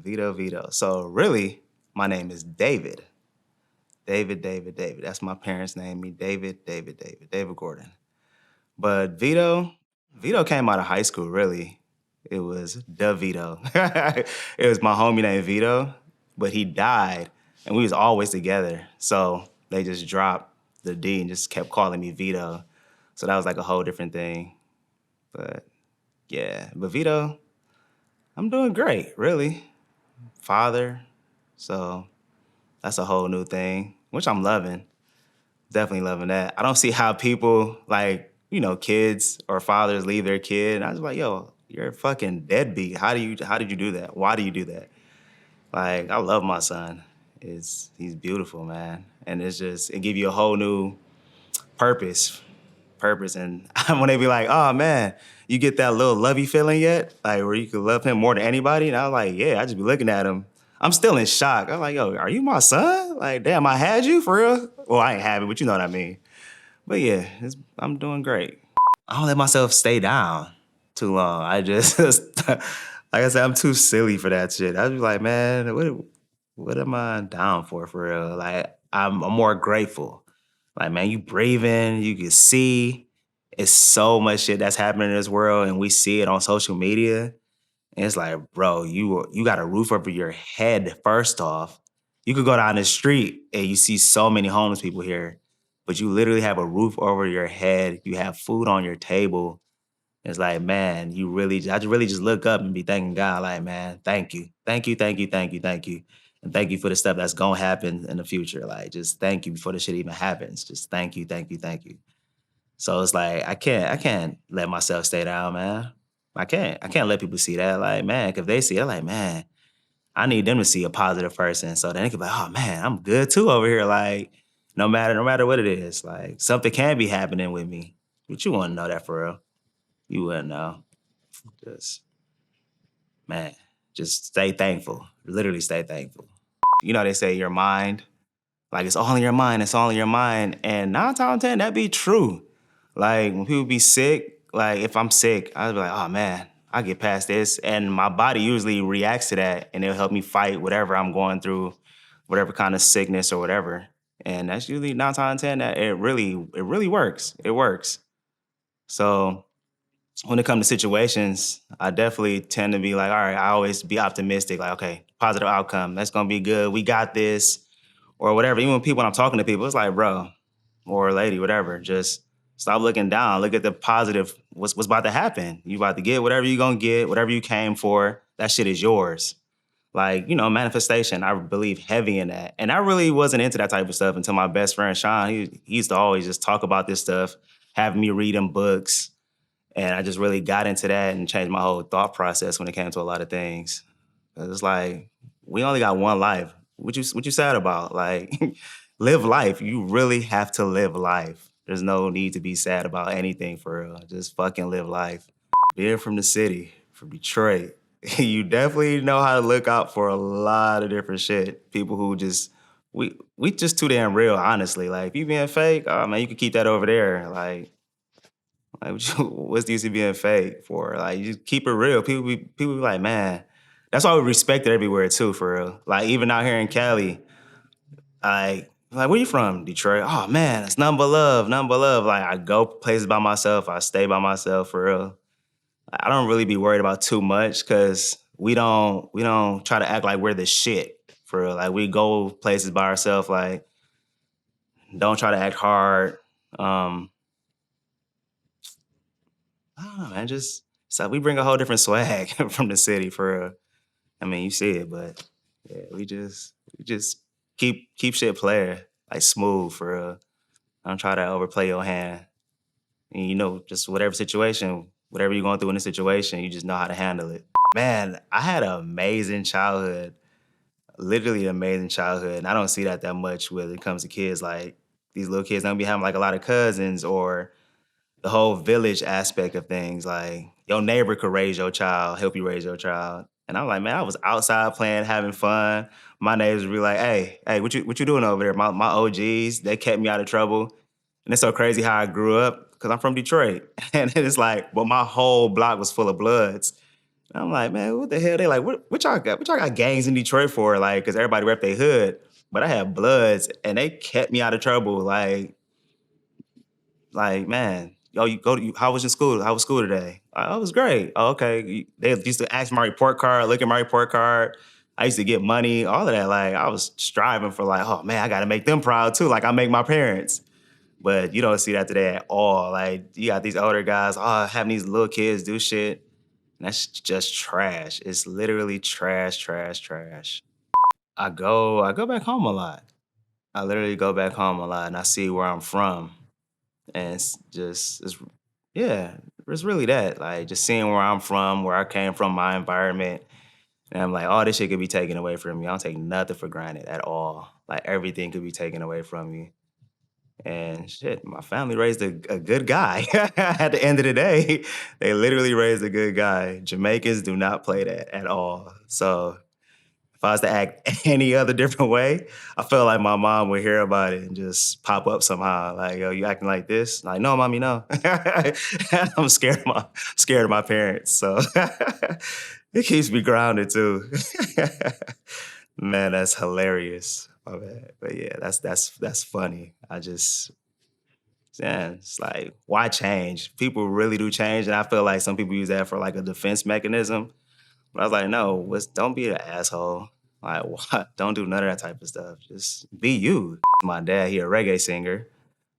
Vito. So really, my name is David. David. That's my parents' name. Me, David Gordon. But Vito came out of high school, really. It was Vito. It was my homie named Vito, but he died, and we was always together. So they just dropped the D and just kept calling me Vito. So that was like a whole different thing. But yeah, but Vito, I'm doing great, really. Father, so that's a whole new thing, which I'm loving. Definitely loving that. I don't see how people like, kids or fathers leave their kid. And I was like, yo, you're a fucking deadbeat. How did you do that? Why do you do that? Like, I love my son. He's beautiful, man. And it give you a whole new purpose. And when they be like, oh man, you get that little lovey feeling yet? Like where you could love him more than anybody? And I was like, yeah, I just be looking at him. I'm still in shock. I'm like, yo, are you my son? Like, damn, I had you for real? Well, I ain't have it, but you know what I mean. But yeah, I'm doing great. I don't let myself stay down too long. I just, like I said, I'm too silly for that shit. I was like, man, what am I down for real? Like, I'm more grateful. Like, man, you breathing, you can see. It's so much shit that's happening in this world, and we see it on social media. And it's like, bro, you got a roof over your head, first off. You could go down the street and you see so many homeless people here, but you literally have a roof over your head. You have food on your table. It's like, man, I really just look up and be thanking God, like, man, thank you. Thank you, thank you, thank you, thank you. And thank you for the stuff that's gonna happen in the future. Like, just thank you before the shit even happens. Just thank you, thank you, thank you. So it's like, I can't let myself stay down, man. I can't let people see that. Like, man, if they see it, like, man, I need them to see a positive person. So then they could be like, oh man, I'm good too over here. Like, no matter what it is, like something can be happening with me. But you wouldn't know that for real. You wouldn't know. Just, man, just stay thankful. Literally stay thankful. You know, they say your mind, like it's all in your mind, it's all in your mind. And 9 times out of 10, that be true. Like when people be sick, like if I'm sick, I'll be like, oh man, I get past this. And my body usually reacts to that and it'll help me fight whatever I'm going through, whatever kind of sickness or whatever. And that's usually 9 times out of 10 that it really works. It works. So when it comes to situations, I definitely tend to be like, all right, I always be optimistic, like, okay, positive outcome. That's gonna be good. We got this, or whatever. Even when I'm talking to people, it's like, bro, or lady, whatever, just stop looking down. Look at the positive. What's about to happen? You about to get whatever you gonna get, whatever you came for. That shit is yours. Like, manifestation, I believe heavy in that. And I really wasn't into that type of stuff until my best friend, Sean, he used to always just talk about this stuff, have me reading books. And I just really got into that and changed my whole thought process when it came to a lot of things. 'Cause it's like, we only got one life. What you sad about? Like, live life. You really have to live life. There's no need to be sad about anything for real. Just fucking live life. Being from the city, from Detroit, you definitely know how to look out for a lot of different shit. People who just, we just too damn real, honestly. Like, if you being fake, oh man, you can keep that over there. Like, what's the use of being fake for? Like, you just keep it real. People be like, man, that's why we respect it everywhere too, for real. Like, even out here in Cali, like, where you from? Detroit? Oh man, it's nothing but love, nothing but love. Like, I go places by myself, I stay by myself, for real. I don't really be worried about too much because we don't try to act like we're the shit, for real. Like, we go places by ourselves, like, don't try to act hard. I don't know, man. Just so we bring a whole different swag from the city, for real. I mean, you see it, but yeah, we just keep shit playing, like, smooth, for real. Don't try to overplay your hand. And just whatever situation, whatever you're going through in a situation, you just know how to handle it. Man, I had an amazing childhood, literally amazing childhood. And I don't see that much when it comes to kids. Like, these little kids don't be having like a lot of cousins, or the whole village aspect of things. Like, your neighbor could raise your child, help you raise your child. And I'm like, man, I was outside playing, having fun. My neighbors would be like, hey, what you doing over there? My OGs, they kept me out of trouble. And it's so crazy how I grew up, because I'm from Detroit. And it's like, but my whole block was full of Bloods. I'm like, man, what the hell? They like, what y'all got? What y'all got gangs in Detroit for? Like, because everybody rep their hood, but I had Bloods, and they kept me out of trouble. Like, man, yo, you go to how was your school? How was school today? Oh, it was great. Oh, okay. They used to ask my report card, look at my report card. I used to get money, all of that. Like, I was striving for like, oh man, I got to make them proud too. Like I make my parents. But you don't see that today at all. Like you got these older guys, having these little kids do shit. And that's just trash. It's literally trash, trash, trash. I go back home a lot. I literally go back home a lot and I see where I'm from. And yeah, it's really that. Like just seeing where I'm from, where I came from, my environment. And I'm like, all this shit could be taken away from me. I don't take nothing for granted at all. Like everything could be taken away from me. And shit, my family raised a good guy. At the end of the day, they literally raised a good guy. Jamaicans do not play that at all. So if I was to act any other different way, I feel like my mom would hear about it and just pop up somehow. Like, yo, you acting like this? Like, no, mommy, no. I'm scared of my parents. So it keeps me grounded too. Man, that's hilarious. My bad. But yeah, that's funny. Yeah, it's like, why change? People really do change, and I feel like some people use that for like a defense mechanism. But I was like, no, don't be an asshole. Like, what? Don't do none of that type of stuff. Just be you. My dad, he a reggae singer.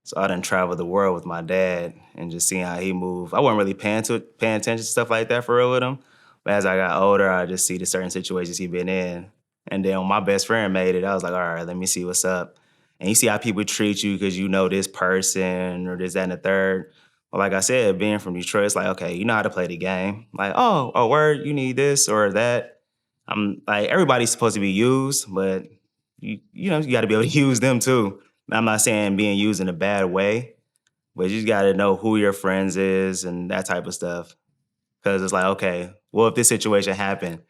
So I done traveled the world with my dad and just seeing how he moved. I wasn't really paying attention to stuff like that for real with him. But as I got older, I just see the certain situations he been in. And then when my best friend made it, I was like, all right, let me see what's up. And you see how people treat you because you know this person or this, that, and the third. Well, like I said, being from Detroit, it's like, okay, you know how to play the game. Like, oh, word, you need this or that. I'm like, everybody's supposed to be used, but you got to be able to use them too. I'm not saying being used in a bad way, but you just got to know who your friends is and that type of stuff. Because it's like, okay, well, if this situation happened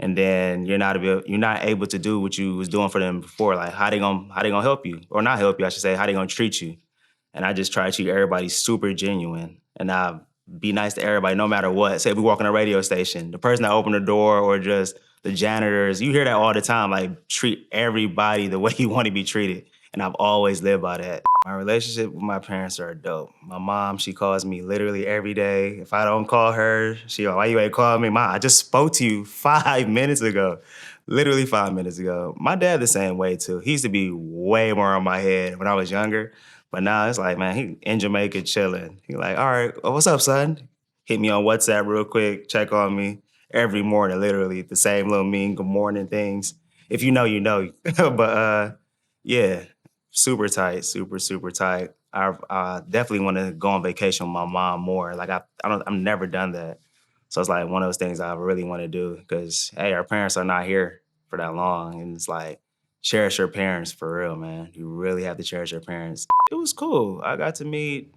and then you're not able to do what you was doing for them before, like how they gonna help you or not help you? I should say, how they gonna treat you? And I just try to treat everybody super genuine, and I be nice to everybody no matter what. Say we walk in a radio station, the person that opened the door or just the janitors, you hear that all the time. Like treat everybody the way you want to be treated, and I've always lived by that. My relationship with my parents are dope. My mom, she calls me literally every day. If I don't call her, she like, why you ain't calling me? Mom, I just spoke to you 5 minutes ago. Literally 5 minutes ago. My dad the same way too. He used to be way more on my head when I was younger. But now it's like, man, he in Jamaica chilling. He like, all right, what's up, son? Hit me on WhatsApp real quick, check on me every morning, literally the same little mean good morning things. If you know, you know. But yeah, super tight, super tight. I definitely want to go on vacation with my mom more. Like I've never done that, so it's like one of those things I really want to do because hey, our parents are not here for that long, and it's like cherish your parents for real, man. You really have to cherish your parents. It was cool. I got to meet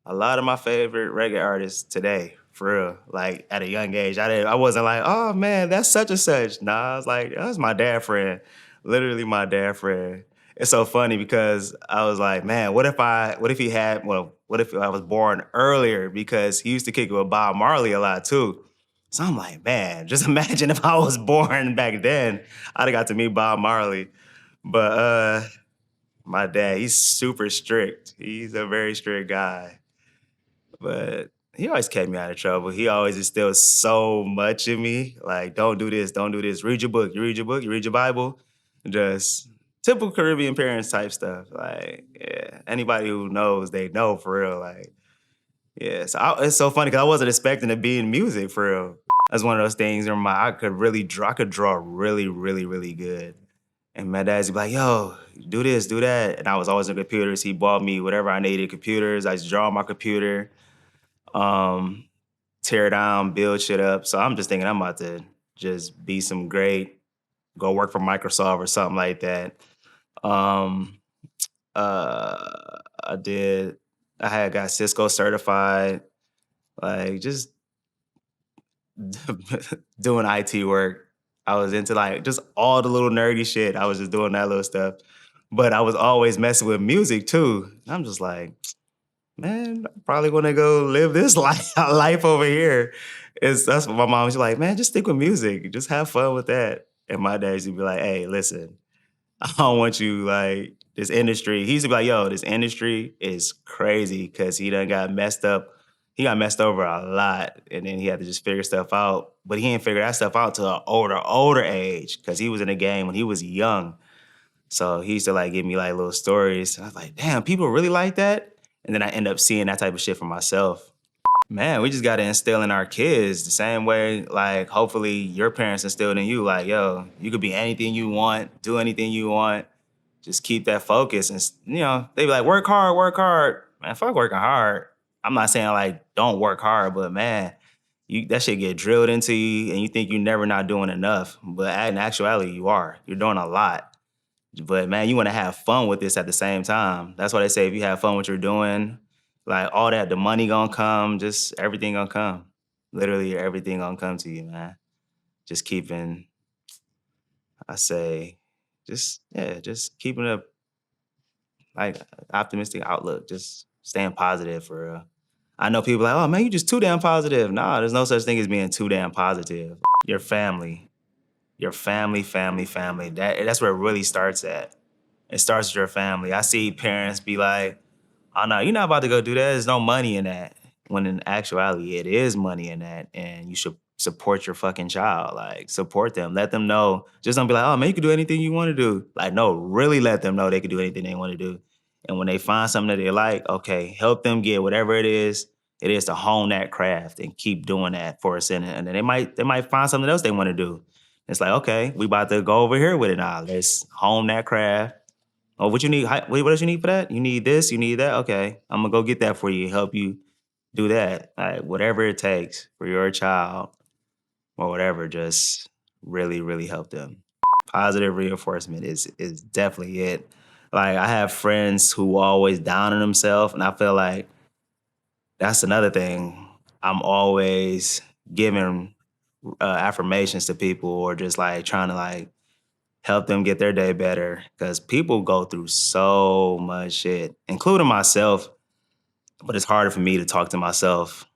a lot of my favorite reggae artists today, for real. Like at a young age, I wasn't like, oh man, that's such and such. Nah, I was like, that's my dad friend, literally my dad friend. It's so funny because I was like, man, what if I was born earlier because he used to kick it with Bob Marley a lot too. So I'm like, man, just imagine if I was born back then, I'd have got to meet Bob Marley. But my dad, he's super strict. He's a very strict guy. But he always kept me out of trouble. He always instilled so much in me. Like, don't do this, don't do this. Read your book. You read your book, you read your Bible. Just typical Caribbean parents type stuff. Like, yeah. Anybody who knows, they know for real. Like, yeah. It's so funny because I wasn't expecting to be in music for real. That's one of those things where I could draw really, really, really good. And my dad's be like, yo, do this, do that. And I was always in computers. He bought me whatever I needed, computers. I just draw on my computer. um, tear down, build shit up. So I'm just thinking I'm about to just be some great, go work for Microsoft or something like that. Um, I did, I had got Cisco certified, like just doing IT work. I was into like just all the little nerdy shit. I was just doing that little stuff. But I was always messing with music too. I'm just like, man, I probably want to go live this life over here. That's what my mom was like, man, just stick with music. Just have fun with that. And my dad used to be like, hey, listen, I don't want you like this industry. He used to be like, yo, this industry is crazy because he done got messed up. He got messed over a lot, and then he had to just figure stuff out. But he didn't figure that stuff out till an older age because he was in the game when he was young. So he used to like give me like little stories. I was like, damn, people really like that. And then I end up seeing that type of shit for myself. Man, we just got to instill in our kids the same way, like, hopefully your parents instilled in you, like, yo, you could be anything you want, do anything you want. Just keep that focus. And, they be like, work hard, work hard. Man, fuck working hard. I'm not saying, like, don't work hard, but man, that shit get drilled into you and you think you're never not doing enough. But in actuality, you are. You're doing a lot. But man, you want to have fun with this at the same time. That's why they say if you have fun with what you're doing, like all that, the money gonna come, just everything gonna come. Literally everything gonna come to you, man. Just keeping, I say, just keeping a like optimistic outlook, just staying positive for real. I know people like, oh man, you just too damn positive. Nah, there's no such thing as being too damn positive. Your family, family. That's where it really starts at. It starts with your family. I see parents be like, oh no, you're not about to go do that. There's no money in that. When in actuality, it is money in that. And you should support your fucking child. Like, support them. Let them know. Just don't be like, oh man, you can do anything you want to do. Like, no, really let them know they can do anything they want to do. And when they find something that they like, okay, help them get whatever it is to hone that craft and keep doing that for a second. And then they might find something else they want to do. It's like, okay, we about to go over here with it now. Let's hone that craft. Oh, what you need? What else you need for that? You need this, you need that? Okay, I'm gonna go get that for you, help you do that. Like, whatever it takes for your child or whatever, just really, really help them. Positive reinforcement is definitely it. Like, I have friends who always down on themselves, and I feel like that's another thing. I'm always giving affirmations to people or just like trying to like help them get their day better because people go through so much shit, including myself. But it's harder for me to talk to myself.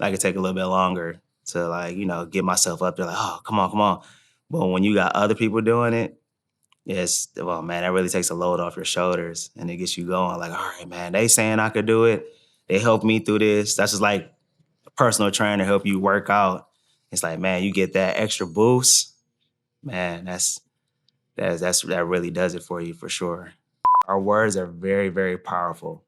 Like, it take a little bit longer to like, get myself up there like, oh, come on, come on. But when you got other people doing it, yes, well, man, that really takes a load off your shoulders and it gets you going like, all right, man, they saying I could do it. They helped me through this. That's just like a personal trainer help you work out. It's like, man, you get that extra boost. Man, that really does it for you for sure. Our words are very, very powerful.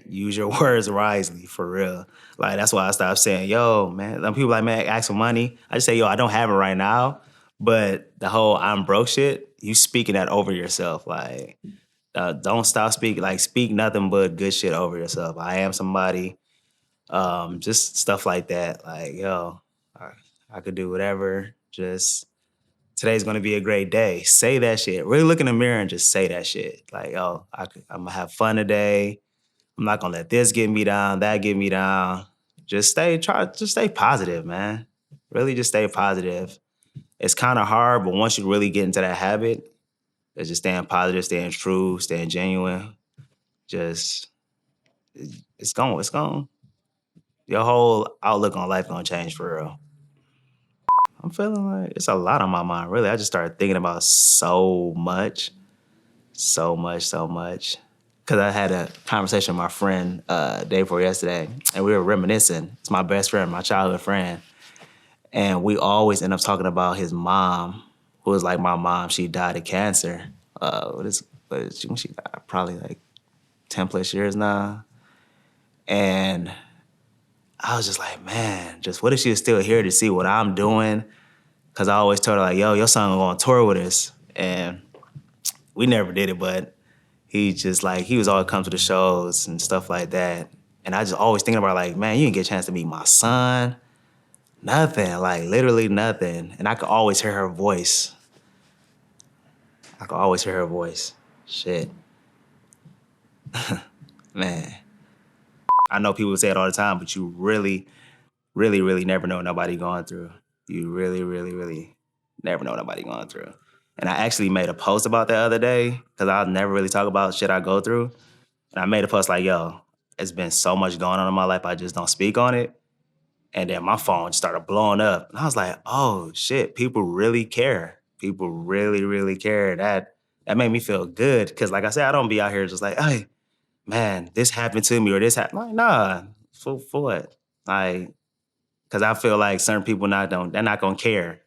Use your words wisely, for real. Like, that's why I stopped saying, yo, man. Some people like, man, ask for money. I just say, yo, I don't have it right now. But the whole I'm broke shit, you speaking that over yourself. Like, don't stop speaking. Like, speak nothing but good shit over yourself. I am somebody. Just stuff like that. Like, yo, I, I could do whatever. Just today's gonna be a great day. Say that shit. Really look in the mirror and just say that shit. Like, oh, I'm gonna have fun today. I'm not gonna let this get me down, that get me down. Just stay positive, man. Really just stay positive. It's kind of hard, but once you really get into that habit, it's just staying positive, staying true, staying genuine. Just it's going. Your whole outlook on life gonna change for real. I'm feeling like it's a lot on my mind, really. I just started thinking about so much. So much. Because I had a conversation with my friend day before yesterday, and we were reminiscing. It's my best friend, my childhood friend. And we always end up talking about his mom, who was like my mom. She died of cancer. When she died? Probably like 10 plus years now. And I was just like, man, just what if she was still here to see what I'm doing? Because I always told her, like, yo, your son gonna go on tour with us. And we never did it, but he was always come to the shows and stuff like that. And I just always thinking about like, man, you didn't get a chance to meet my son. Nothing, like literally nothing. And I could always hear her voice. Shit. Man. I know people say it all the time, but you really, really, really never know what nobody going through. You really, really, really never know what nobody going through. And I actually made a post about that other day because I'll never really talk about shit I go through. And I made a post like, yo, it's been so much going on in my life, I just don't speak on it. And then my phone started blowing up. And I was like, oh shit, people really care. People really, really care. That made me feel good. Cause like I said, I don't be out here just like, hey, man, this happened to me or this happened. Like, nah, for what? Like, cause I feel like certain people they're not gonna care.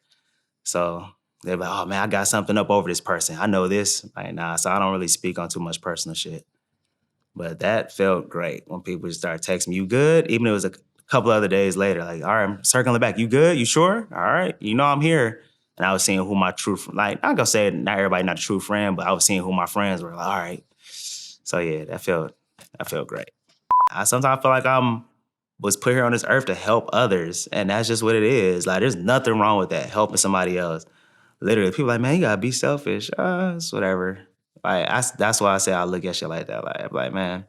So they're like, oh man, I got something up over this person. I know this. Like, nah, so I don't really speak on too much personal shit. But that felt great when people just started texting me, you good? Even if it was a couple other days later, like, all right, I'm circling back. You good? You sure? All right. You know I'm here. And I was seeing who my true, like, I'm gonna say not everybody not a true friend, but I was seeing who my friends were. Like, all right. So yeah, that felt great. I sometimes feel like was put here on this earth to help others. And that's just what it is. Like, there's nothing wrong with that, helping somebody else. Literally, people like, man, you gotta be selfish. It's whatever. Like, that's why I say I look at shit like that. Like, I'm like, man,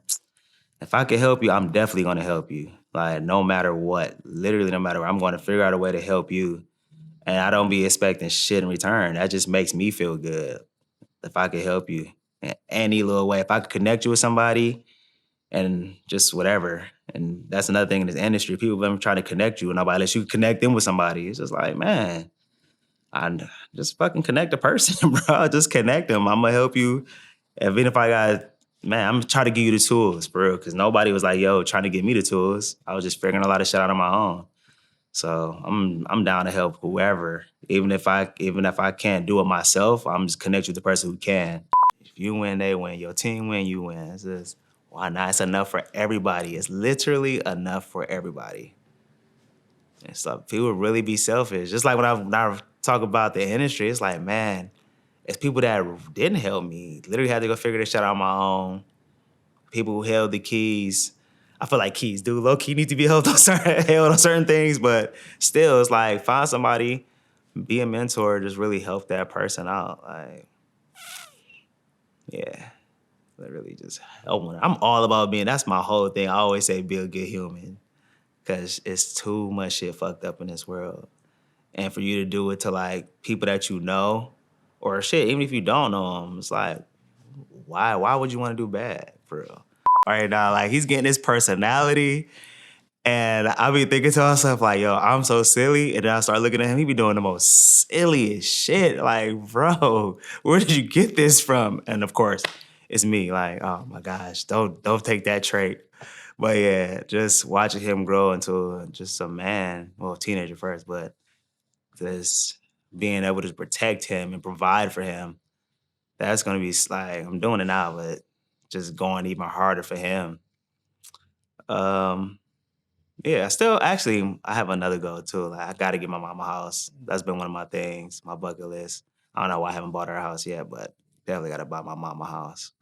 if I can help you, I'm definitely gonna help you. Like, no matter what, literally no matter what, I'm gonna figure out a way to help you. And I don't be expecting shit in return. That just makes me feel good. If I could help you in any little way, if I could connect you with somebody and just whatever. And that's another thing in this industry. People been trying to connect you and nobody lets you connect them with somebody. It's just like, man, I just fucking connect a person, bro. Just connect them. I'm gonna help you. Even if I got, man, I'm trying to give you the tools, bro. Because nobody was like, yo, trying to give me the tools. I was just figuring a lot of shit out on my own. So I'm down to help whoever. Even if I can't do it myself, I'm just connect with the person who can. If you win, they win. Your team win, you win. It's just, why not? It's enough for everybody. It's literally enough for everybody. And so people really be selfish. Just like when I talk about the industry, it's like, man, it's people that didn't help me. Literally had to go figure this shit out on my own. People who held the keys. I feel like keys do low key need to be held on certain things, but still, it's like find somebody, be a mentor, just really help that person out. Like, yeah, literally just help one. I'm all about being. That's my whole thing. I always say, be a good human, because it's too much shit fucked up in this world. And for you to do it to like people that you know, or shit, even if you don't know them, it's like, why? Why would you want to do bad, for real? All right, now, like, he's getting his personality, and I be thinking to myself, like, yo, I'm so silly. And then I start looking at him, he be doing the most silliest shit. Like, bro, where did you get this from? And of course, it's me. Like, oh my gosh, don't take that trait. But yeah, just watching him grow into just a man, well, teenager first, but just being able to protect him and provide for him, that's gonna be like, I'm doing it now, but just going even harder for him. Um, yeah, I still actually I have another goal too. Like, I gotta get my mama a house. That's been one of my things, my bucket list. I don't know why I haven't bought her a house yet, but definitely gotta buy my mama a house.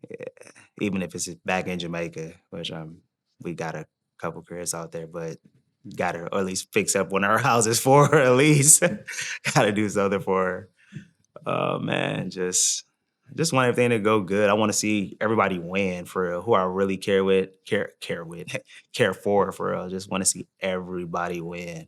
Yeah. Even if it's back in Jamaica, which we got a couple cribs out there, but gotta or at least fix up one of her houses for her at least. Gotta do something for her. Oh man, just want everything to go good. I want to see everybody win for real. Who I really care with, care with, care for real. Just want to see everybody win.